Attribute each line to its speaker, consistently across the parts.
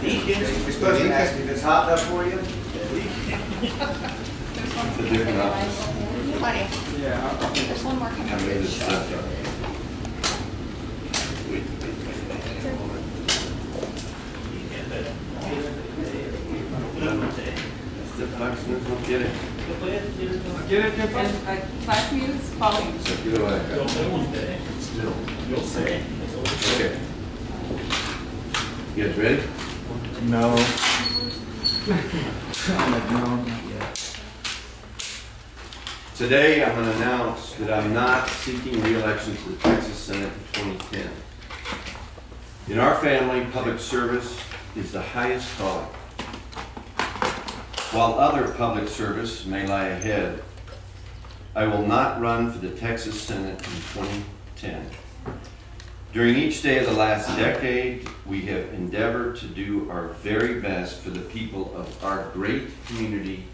Speaker 1: You're supposed to ask if it's hot enough for you?
Speaker 2: It's a different office.
Speaker 3: Buddy,
Speaker 1: Yeah.
Speaker 3: there's one more
Speaker 2: I
Speaker 3: coming.
Speaker 2: made this stuff up. Wait. That's the Fox News, don't get it.
Speaker 1: Get it, Jim?
Speaker 3: And class news following.
Speaker 2: So get away. Still.
Speaker 4: You'll say.
Speaker 2: Okay. You guys ready?
Speaker 1: No. No, not yet.
Speaker 2: Today, I'm going to announce that I'm not seeking re-election to the Texas Senate in 2010. In our family, public service is the highest calling. While other public service may lie ahead, I will not run for the Texas Senate in 2010. During each day of the last decade, we have endeavored to do our very best for the people of our great community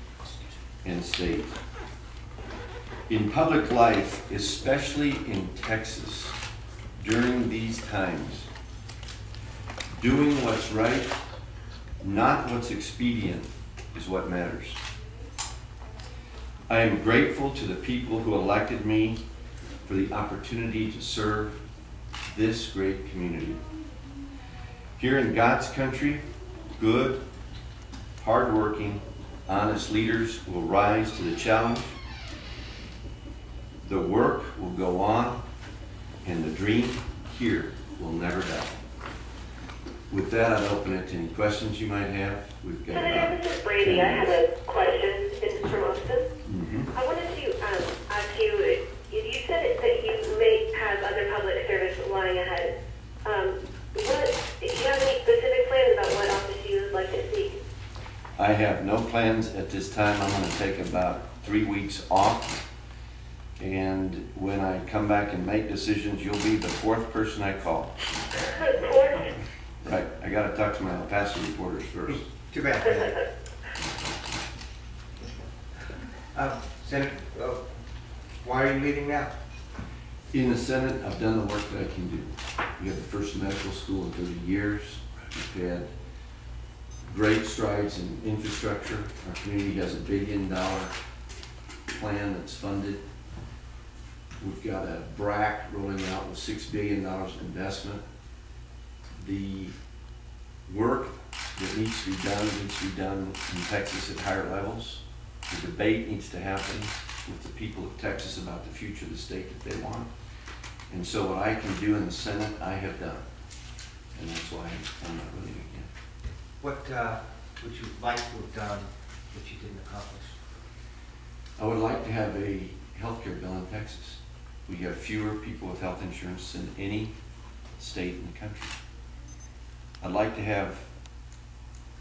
Speaker 2: and state. In public life, especially in Texas, during these times, doing what's right, not what's expedient, is what matters. I am grateful to the people who elected me for the opportunity to serve this great community. Here in God's country, good, hardworking, honest leaders will rise to the challenge. The work will go on, and the dream here will never die. With that, I'll open it to any questions you might have. We've got
Speaker 5: Senator, this is Brady. I have a question in promotion. I wanted to ask you, you said that you may have other public service lying ahead. Do you have any specific plans about what office you would like to seek?
Speaker 2: I have no plans at this time. I'm going to take about 3 weeks off. And when I come back and make decisions, you'll be the 4th person I call.
Speaker 5: Fourth?
Speaker 2: Right. I got to talk to my El Paso reporters first.
Speaker 1: Too bad. Senator, why are you leaving now?
Speaker 2: In the Senate, I've done the work that I can do. We have the first medical school in 30 years. We've had great strides in infrastructure. Our community has $1 billion plan that's funded. We've got a BRAC rolling out with $6 billion investment. The work that needs to be done in Texas at higher levels. The debate needs to happen with the people of Texas about the future of the state that they want. And so what I can do in the Senate, I have done. And that's why I'm not running again.
Speaker 1: What would you like to have done that you didn't accomplish?
Speaker 2: I would like to have a health care bill in Texas. We have fewer people with health insurance than any state in the country. I'd like to have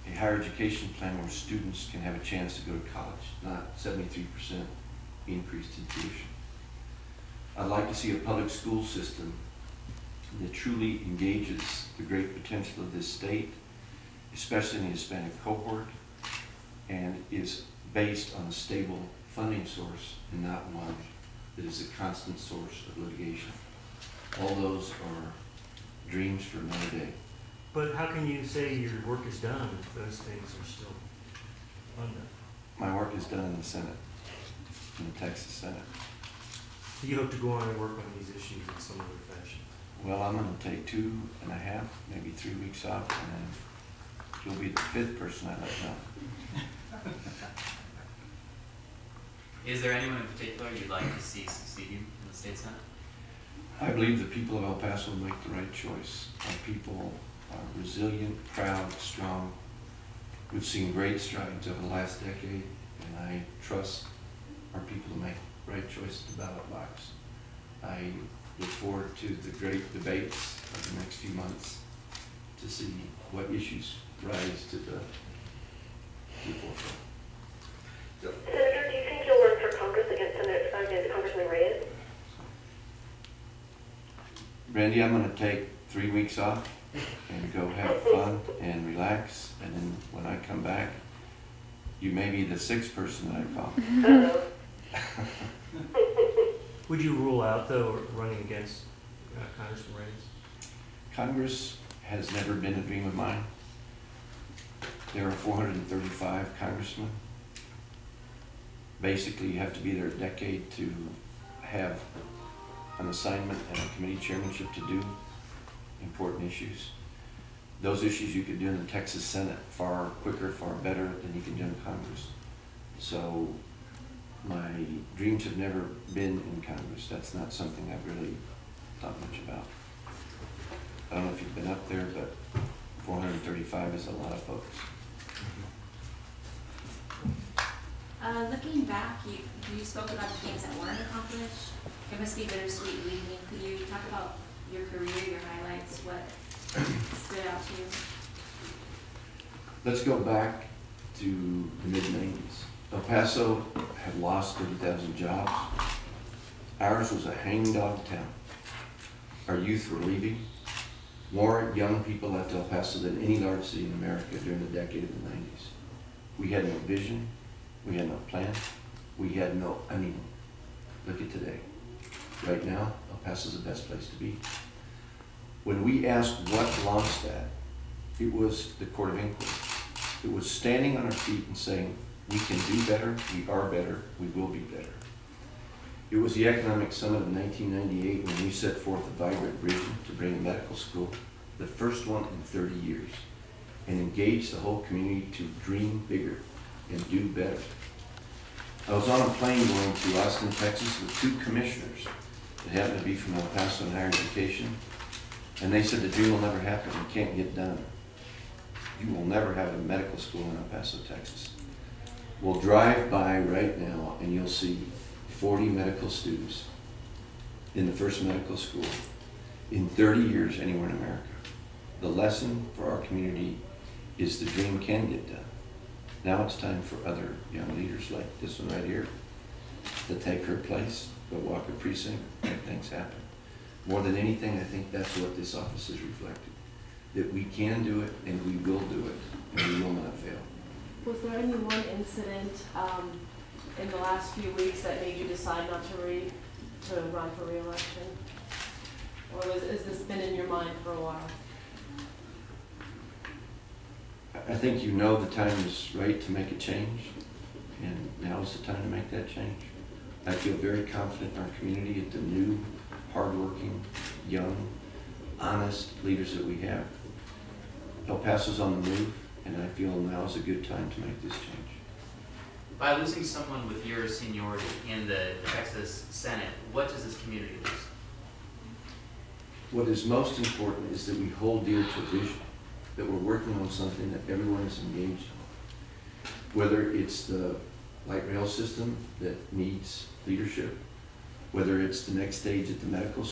Speaker 2: a higher education plan where students can have a chance to go to college, not 73% increase in tuition. I'd like to see a public school system that truly engages the great potential of this state, especially in the Hispanic cohort, and is based on a stable funding source and not one that is a constant source of litigation. All those are dreams for another day.
Speaker 4: But how can you say your work is done if those things are still undone?
Speaker 2: My work is done in the Senate, in the Texas Senate.
Speaker 4: Do you hope to go on and work on these issues in some other fashion?
Speaker 2: Well, I'm going to take 2.5, maybe 3 weeks off, and then you'll be the 5th person I let know.
Speaker 6: Is there anyone in particular you'd like to see succeed you in the state Senate?
Speaker 2: I believe the people of El Paso will make the right choice. Our people are resilient, proud, strong. We've seen great strides over the last decade, and I trust our people to make the right choice at the ballot box. I look forward to the great debates of the next few months to see what issues rise to the forefront.
Speaker 5: Senator, do you think you'll run for Congress against Congressman Reyes?
Speaker 2: Randy, I'm going to take 3 weeks off and go have fun and relax, and then when I come back, you may be the 6th person that I call.
Speaker 4: Would you rule out, though, running against Congressman Reyes?
Speaker 2: Congress has never been a dream of mine. There are 435 congressmen. Basically, you have to be there a decade to have an assignment and a committee chairmanship to do important issues. Those issues you could do in the Texas Senate far quicker, far better than you can do in Congress. So my dreams have never been in Congress. That's not something I've really thought much about. I don't know if you've been up there, but 435 is a lot of folks.
Speaker 7: Looking back, you spoke about the things that weren't accomplished. It must be bittersweet leaving. Could you talk about your career, your highlights, what stood out to you?
Speaker 2: Let's go back to the mid-90s. El Paso had lost 30,000 jobs. Ours was a hangdog town. Our youth were leaving. More young people left El Paso than any large city in America during the decade of the 90s. We had no vision. We had no plan. We had no, look at today. Right now, El Paso is the best place to be. When we asked what launched that, it was the Court of Inquiry. It was standing on our feet and saying, we can do better, we are better, we will be better. It was the Economic Summit of 1998 when we set forth a vibrant vision to bring a medical school, the first one in 30 years, and engage the whole community to dream bigger and do better. I was on a plane going to Austin, Texas with 2 commissioners that happened to be from El Paso and higher education, and they said the dream will never happen, it can't get done. You will never have a medical school in El Paso, Texas. We'll drive by right now and you'll see 40 medical students in the first medical school in 30 years anywhere in America. The lesson for our community is the dream can get done. Now it's time for other young leaders like this one right here to take her place, go walk a precinct, make things happen. More than anything, I think that's what this office has reflected. That we can do it and we will do it and we will not fail.
Speaker 8: Was there any one incident in the last few weeks that made you decide not to run for re-election? Or has this been in your mind for a while?
Speaker 2: I think you know the time is right to make a change, and now is the time to make that change. I feel very confident in our community, at the new, hardworking, young, honest leaders that we have. El Paso's on the move, and I feel now is a good time to make this change.
Speaker 6: By losing someone with your seniority in the Texas Senate, what does this community lose?
Speaker 2: What is most important is that we hold dear to a vision, that we're working on something that everyone is engaged on. Whether it's the light rail system that needs leadership, whether it's the next stage at the medical